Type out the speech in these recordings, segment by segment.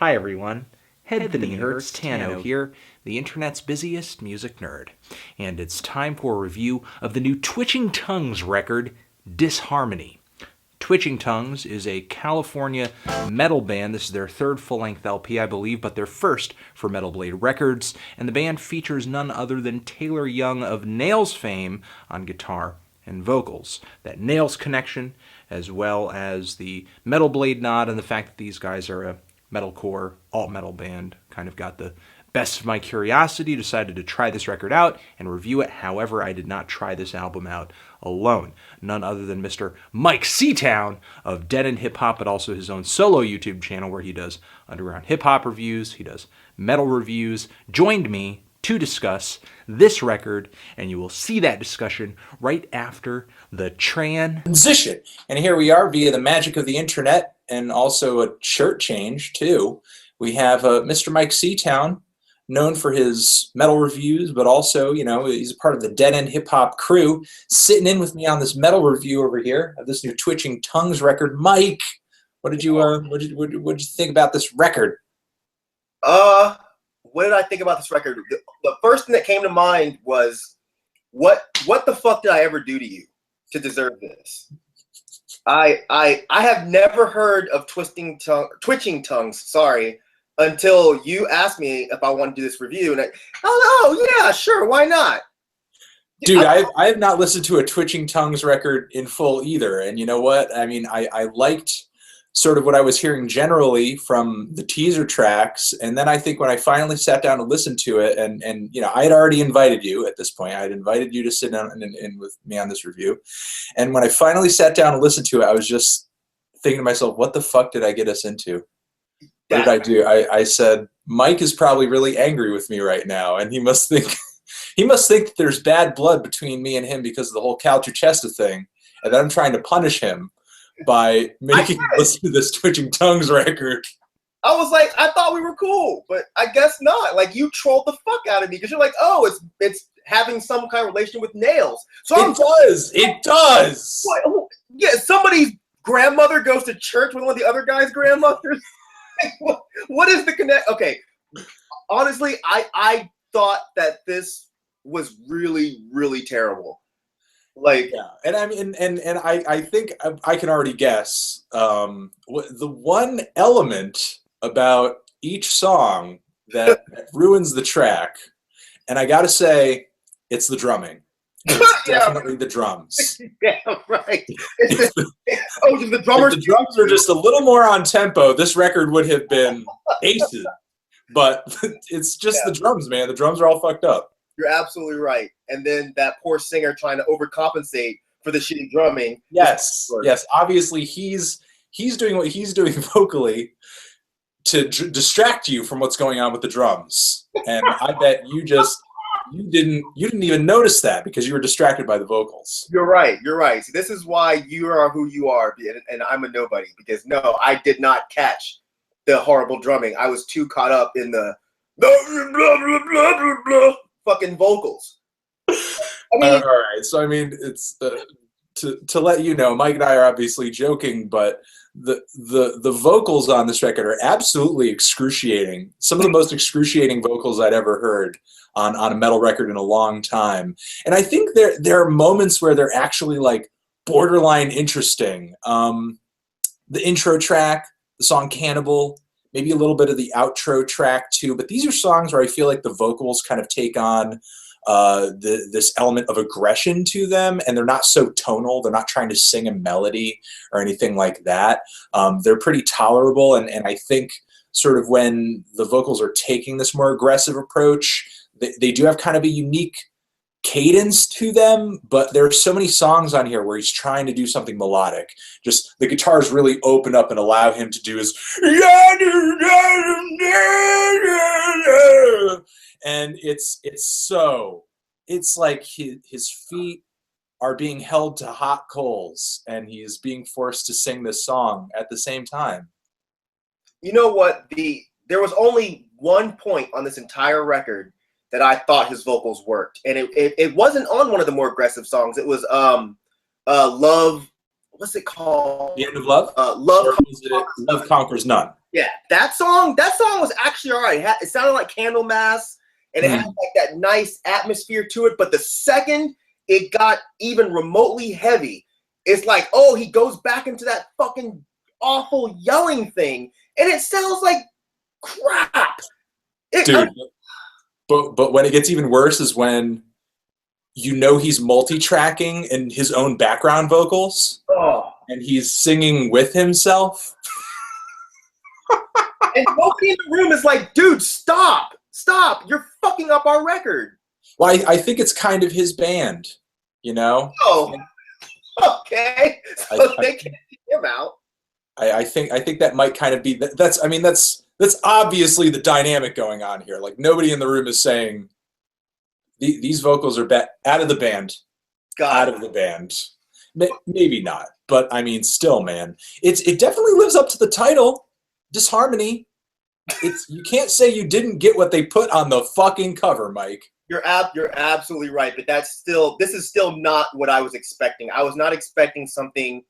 Hi everyone, Anthony Hertz Tano here, the internet's busiest music nerd. And it's time for a review of the new Twitching Tongues record, Disharmony. Twitching Tongues is a California metal band. This is their third full-length LP, I believe, but their first for Metal Blade Records. And the band features none other than Taylor Young of Nails fame on guitar and vocals. That Nails connection, as well as the Metal Blade nod and the fact that these guys are a metalcore, alt-metal band, kind of got the best of my curiosity, decided to try this record out and review it. However, I did not try this album out alone. None other than Mr. Myke Seatown of Dead End Hip Hop, but also his own solo YouTube channel where he does underground hip hop reviews, he does metal reviews, joined me to discuss this record, and you will see that discussion right after the transition. And here we are via the magic of the internet and also a shirt change too. We have Mr. Myke Seatown, known for his metal reviews, but also, you know, he's a part of the Dead End Hip Hop crew, sitting in with me on this metal review over here of this new Twitching Tongues record. Myke, what did you think about this record? What did I think about this record? The first thing that came to mind was, what the fuck did I ever do to you to deserve this? I have never heard of Twitching Tongues, sorry, until you asked me if I want to do this review, and oh yeah, sure, why not? Dude, I have not listened to a Twitching Tongues record in full either, and you know what? I mean, I liked sort of what I was hearing generally from the teaser tracks, and then I think when I finally sat down to listen to it, and you know, I had already invited you at this point. I had invited you to sit down and with me on this review, and when I finally sat down to listen to it, I was just thinking to myself, what the fuck did I get us into? What did I do? I said, Myke is probably really angry with me right now, and he must think that there's bad blood between me and him because of the whole Cal Chester thing, and that I'm trying to punish him by making him listen to this Twitching Tongues record. I was like, I thought we were cool, but I guess not. Like, you trolled the fuck out of me because you're like, oh, it's having some kind of relation with Nails. So it does. What? Yeah, somebody's grandmother goes to church with one of the other guy's grandmothers. What is the connect? Okay, honestly, I thought that this was really, really terrible. Like, yeah, and I mean, and I think I can already guess the one element about each song that ruins the track, and I gotta say, it's the drumming. It's definitely the drums. Yeah, right. The drummers. If the drums are just a little more on tempo, this record would have been aces. But it's just the drums, man. The drums are all fucked up. You're absolutely right. And then that poor singer trying to overcompensate for the shitty drumming. Yes, yes. Obviously, he's doing what he's doing vocally to distract you from what's going on with the drums. And I bet you didn't even notice that because you were distracted by the vocals. You're right. You're right. See, this is why you are who you are, and I'm a nobody. Because no, I did not catch the horrible drumming. I was too caught up in the blah, blah, blah, blah, fucking vocals. I mean, all right. So I mean, it's to let you know, Myke and I are obviously joking, but the vocals on this record are absolutely excruciating. Some of the most excruciating vocals I'd ever heard on a metal record in a long time. And I think there are moments where they're actually like borderline interesting. The intro track, the song "Cannibal," maybe a little bit of the outro track too. But these are songs where I feel like the vocals kind of take on this element of aggression to them, and they're not so tonal. They're not trying to sing a melody or anything like that. They're pretty tolerable, and I think sort of when the vocals are taking this more aggressive approach, they do have kind of a unique cadence to them, but there are so many songs on here where he's trying to do something melodic. Just the guitars really open up and allow him to do his and it's like his feet are being held to hot coals and he is being forced to sing this song at the same time. You know what? There was only one point on this entire record that I thought his vocals worked, and it wasn't on one of the more aggressive songs. It was Love. What's it called? The End of Love. Love Love Conquers None. Yeah, that song was actually all right. It sounded like Candlemass, and it had like that nice atmosphere to it. But the second it got even remotely heavy, it's like, oh, he goes back into that fucking awful yelling thing, and it sounds like crap. Dude, but when it gets even worse is when you know he's multi-tracking in his own background vocals, and he's singing with himself. And nobody in the room is like, dude, stop, you're fucking up our record. Well, I think it's kind of his band, you know? Oh, okay. So they can kick him out. I think that might kind of be that's obviously the dynamic going on here. Like, nobody in the room is saying these vocals are out of the band. Out of the band. Maybe not, but I mean, still, man, it definitely lives up to the title, Disharmony. You can't say you didn't get what they put on the fucking cover, Myke. You're absolutely right, but this is still not what I was expecting. I was not expecting something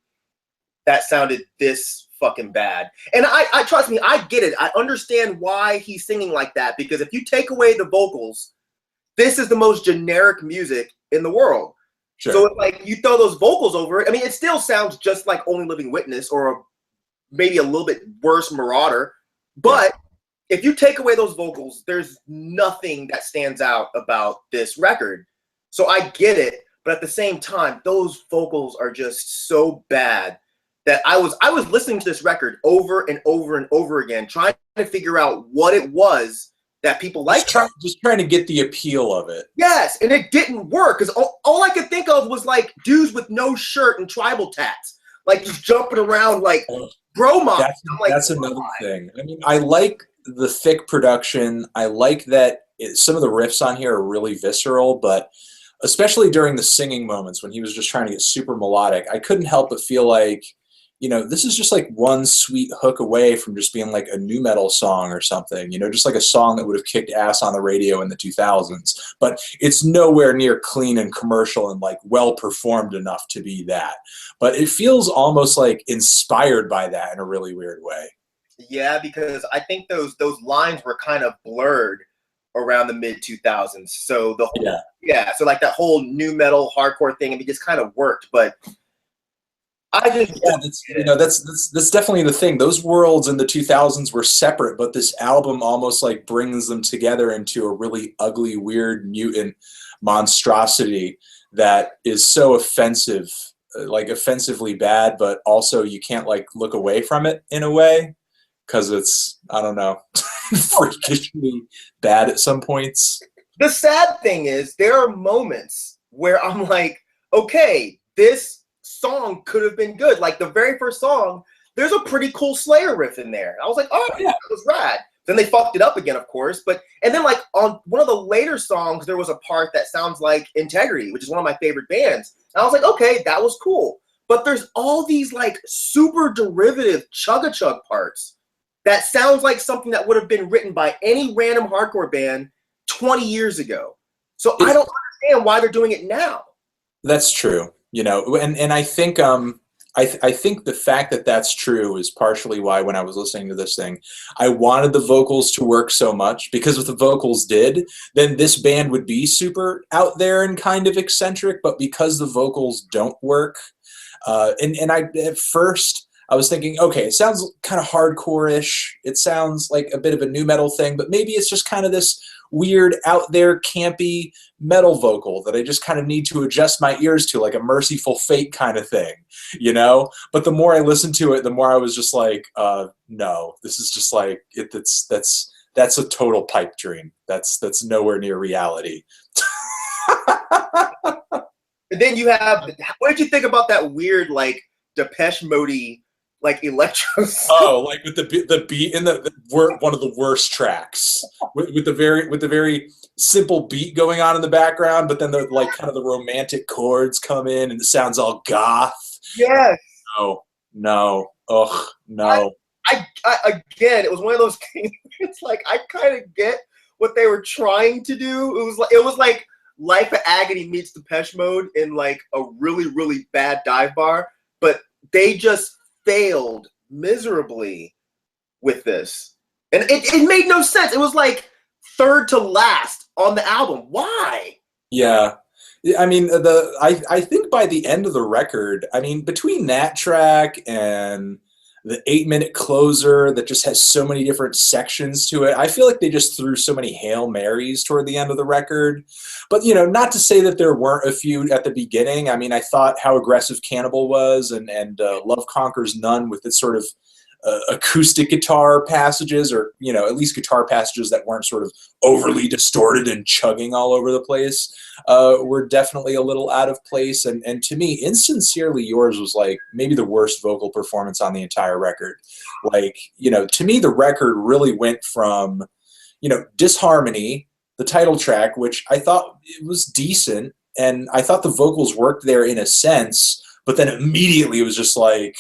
that sounded this fucking bad. And I trust me, I get it. I understand why he's singing like that, because if you take away the vocals, this is the most generic music in the world. Sure. So if like you throw those vocals over it, I mean, it still sounds just like Only Living Witness or maybe a little bit worse Marauder. But if you take away those vocals, there's nothing that stands out about this record. So I get it, but at the same time, those vocals are just so bad that I was listening to this record over and over and over again, trying to figure out what it was that people liked. Just trying to get the appeal of it. Yes, and it didn't work, because all I could think of was like dudes with no shirt and tribal tats, like just jumping around like bro mob. That's another thing. I mean, I like the thick production. I like that some of the riffs on here are really visceral, but especially during the singing moments when he was just trying to get super melodic, I couldn't help but feel like, you know, this is just like one sweet hook away from just being like a nu metal song or something, you know, just like a song that would have kicked ass on the radio in the 2000s. But it's nowhere near clean and commercial and like well performed enough to be that. But it feels almost like inspired by that in a really weird way. Yeah, because I think those lines were kind of blurred around the mid 2000s. So the whole, so like that whole nu metal hardcore thing, I mean, just kind of worked, but that's definitely the thing. Those worlds in the 2000s were separate, but this album almost like brings them together into a really ugly, weird, mutant monstrosity that is so offensive, like offensively bad, but also you can't like look away from it in a way because it's, I don't know, freakishly bad at some points. The sad thing is there are moments where I'm like, okay, this song could have been good. Like the very first song, there's a pretty cool Slayer riff in there. I was like, oh yeah, that was rad. Then they fucked it up again, of course. And then like on one of the later songs, there was a part that sounds like Integrity, which is one of my favorite bands. And I was like, okay, that was cool. But there's all these like super derivative chugga-chug parts that sounds like something that would have been written by any random hardcore band 20 years ago. So I don't understand why they're doing it now. That's true. You know, and I think I think the fact that that's true is partially why when I was listening to this thing, I wanted the vocals to work so much, because if the vocals did, then this band would be super out there and kind of eccentric. But because the vocals don't work, and I at first I was thinking, okay, it sounds kind of hardcore-ish. It sounds like a bit of a nu metal thing, but maybe it's just kind of this weird, out there, campy metal vocal that I just kind of need to adjust my ears to, like a Merciful Fate kind of thing, you know? But the more I listened to it, the more I was just like, no, this is just like, that's a total pipe dream. That's nowhere near reality. And then you have, what did you think about that weird, like, Depeche Mode-y, like electro? Oh, like with the beat in one of the worst tracks with the very simple beat going on in the background, but then the like kind of the romantic chords come in and it sounds all goth. Yes. No. Ugh, no. I again, it was one of those things. It's like I kind of get what they were trying to do. It was like Life of Agony meets Depeche Mode in like a really, really bad dive bar, but they just failed miserably with this. And it made no sense. It was like third to last on the album. Why? Yeah. I mean, I think by the end of the record, I mean, between that track and the 8-minute closer that just has so many different sections to it, I feel like they just threw so many Hail Marys toward the end of the record. But, you know, not to say that there weren't a few at the beginning. I mean, I thought How Aggressive Cannibal was, and Love Conquers None with its sort of acoustic guitar passages, or, you know, at least guitar passages that weren't sort of overly distorted and chugging all over the place, were definitely a little out of place. And to me, Insincerely Yours was like maybe the worst vocal performance on the entire record. Like, you know, to me, the record really went from, you know, Disharmony, the title track, which I thought it was decent, and I thought the vocals worked there in a sense, but then immediately it was just like,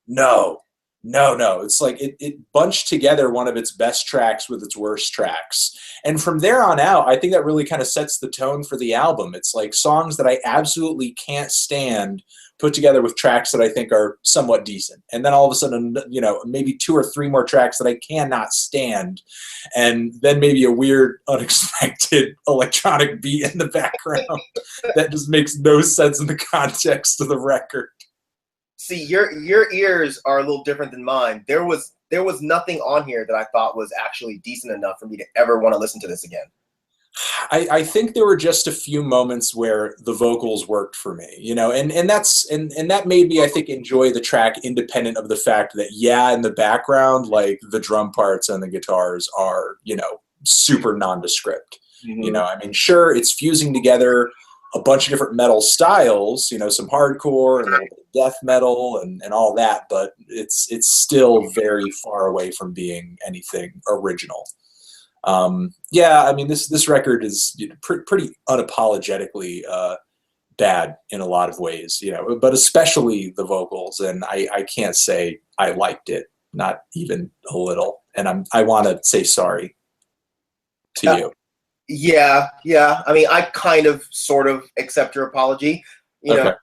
no. It's like it bunched together one of its best tracks with its worst tracks. And from there on out, I think that really kind of sets the tone for the album. It's like songs that I absolutely can't stand put together with tracks that I think are somewhat decent. And then all of a sudden, you know, maybe 2 or 3 more tracks that I cannot stand. And then maybe a weird, unexpected electronic beat in the background that just makes no sense in the context of the record. See, your ears are a little different than mine. There was nothing on here that I thought was actually decent enough for me to ever want to listen to this again. I think there were just a few moments where the vocals worked for me, you know, and that made me, I think, enjoy the track independent of the fact that, yeah, in the background, like the drum parts and the guitars are, you know, super nondescript. Mm-hmm. You know, I mean, sure, it's fusing together a bunch of different metal styles, you know, some hardcore and a little bit of death metal and all that, but it's still very far away from being anything original. Yeah, I mean, this record is, you know, pretty unapologetically bad in a lot of ways, you know, but especially the vocals, and I can't say I liked it, not even a little, and I want to say sorry to you. Yeah. I mean, I kind of, sort of accept your apology. You know,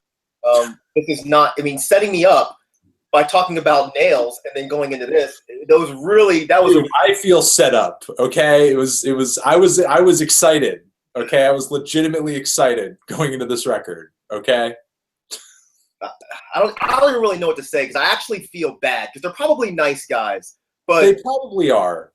this is not. I mean, setting me up by talking about nails and then going into this. That was. I feel set up. Okay, it was. I was excited. Okay, I was legitimately excited going into this record. Okay. I don't even really know what to say, because I actually feel bad, because they're probably nice guys, but they probably are.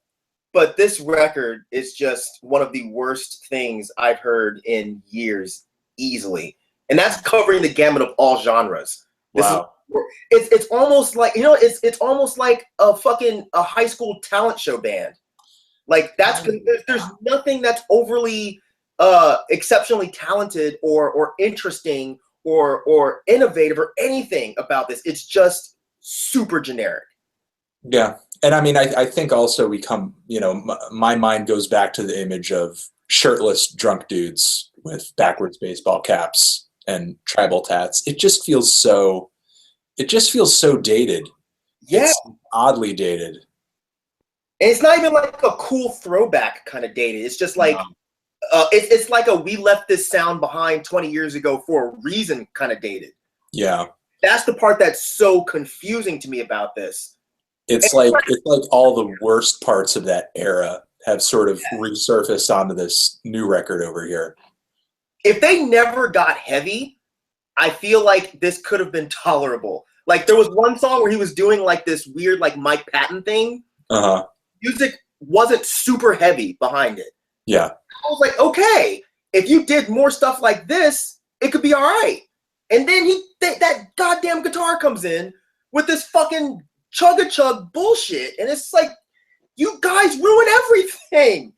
But this record is just one of the worst things I've heard in years, easily. And that's covering the gamut of all genres. Wow. It's almost like, you know, it's almost like a high school talent show band. Like, there's nothing that's overly exceptionally talented or interesting or innovative or anything about this. It's just super generic. Yeah. And I mean, I think also you know, my mind goes back to the image of shirtless drunk dudes with backwards baseball caps and tribal tats. It just feels so dated. Yeah. It's oddly dated. And it's not even like a cool throwback kind of dated. It's just like, it's like we left this sound behind 20 years ago for a reason kind of dated. Yeah. That's the part that's so confusing to me about this. It's like all the worst parts of that era have sort of resurfaced onto this new record over here. If they never got heavy, I feel like this could have been tolerable. Like, there was one song where he was doing like this weird like Mike Patton thing. Music wasn't super heavy behind it. Yeah. I was like, okay, if you did more stuff like this, it could be all right. And then that goddamn guitar comes in with this fucking chug-a-chug bullshit, and it's like, you guys ruin everything.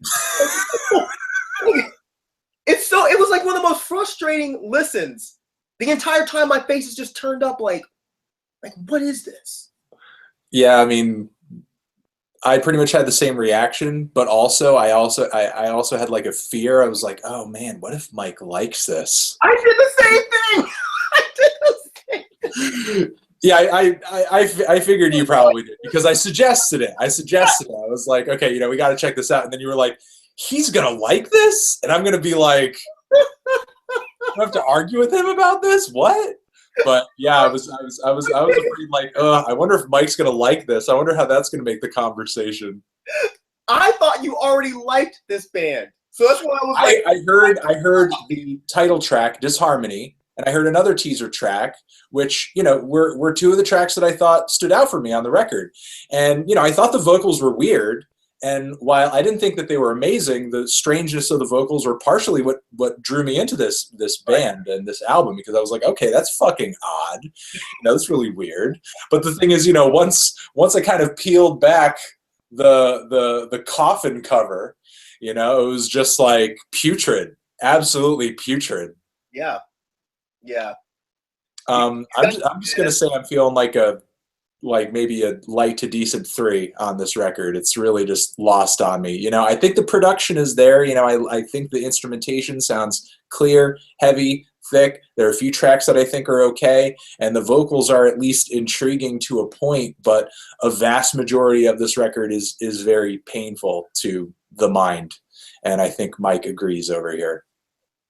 It was like one of the most frustrating listens. The entire time my face is just turned up like what is this? Yeah, I mean, I pretty much had the same reaction, but also I also had like a fear. I was like, oh man, what if Myke likes this? I did the same thing. I did the same thing. Yeah, I figured you probably did, because I suggested it. I was like, okay, you know, we got to check this out. And then you were like, he's going to like this? And I'm going to be like, I have to argue with him about this? What? But yeah, I was afraid, like, I wonder if Mike's gonna like this. I wonder how that's gonna make the conversation. I thought you already liked this band, so that's why I was like. I heard the title track, Disharmony, and I heard another teaser track, which, you know, were two of the tracks that I thought stood out for me on the record. And, you know, I thought the vocals were weird. And while I didn't think that they were amazing, the strangeness of the vocals were partially what drew me into this band and this album, because I was like, okay, that's fucking odd. You know, that's really weird. But the thing is, you know, once I kind of peeled back the coffin cover, you know, it was just like putrid, absolutely putrid. Yeah. I'm just gonna say I'm feeling like maybe a light to decent 3 on this record. It's really just lost on me. You know, I think the production is there. You know, I think the instrumentation sounds clear, heavy, thick. There are a few tracks that I think are okay, and the vocals are at least intriguing to a point, but a vast majority of this record is very painful to the mind. And I think Myke agrees over here.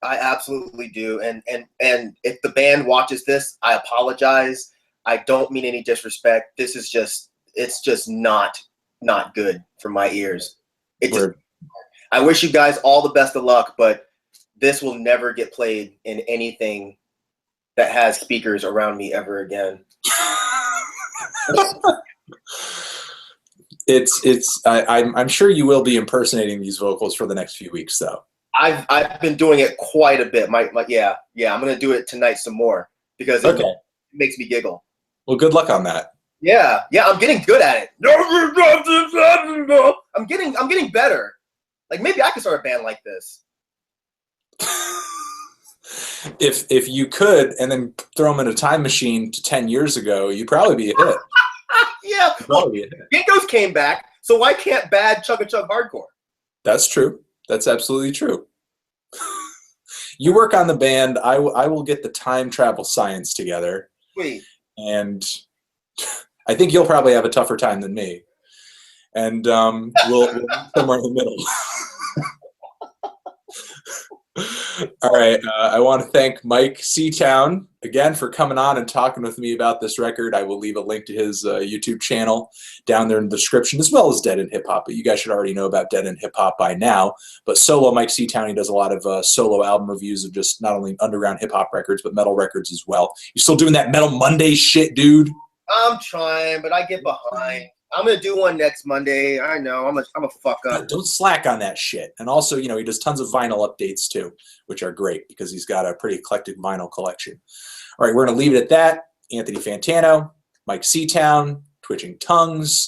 I absolutely do. And if the band watches this, I apologize. I don't mean any disrespect. This is it's just not good for my ears. I wish you guys all the best of luck, but this will never get played in anything that has speakers around me ever again. I'm sure you will be impersonating these vocals for the next few weeks, though. I've been doing it quite a bit. Yeah. I'm gonna do it tonight some more because it makes me giggle. Well, good luck on that. Yeah, I'm getting good at it. I'm getting better. Like, maybe I could start a band like this. If you could, and then throw them in a time machine to 10 years ago, you'd probably be a hit. Yeah, well, Ginkgo's came back, so why can't bad Chugga Chug Hardcore? That's true. That's absolutely true. You work on the band. I will get the time travel science together. Sweet. And I think you'll probably have a tougher time than me. And we'll meet somewhere in the middle. All right. I want to thank Myke Seatown again for coming on and talking with me about this record. I will leave a link to his YouTube channel down there in the description, as well as Dead End Hip Hop. But you guys should already know about Dead End Hip Hop by now. But solo Myke Seatown, he does a lot of solo album reviews of just not only underground hip hop records, but metal records as well. You still doing that Metal Monday shit, dude? I'm trying, but I get behind. I'm gonna do one next Monday. I know. I'm a fuck up. Don't slack on that shit. And also, you know, he does tons of vinyl updates too, which are great because he's got a pretty eclectic vinyl collection. All right, we're gonna leave it at that. Anthony Fantano, Myke Seatown, Twitching Tongues.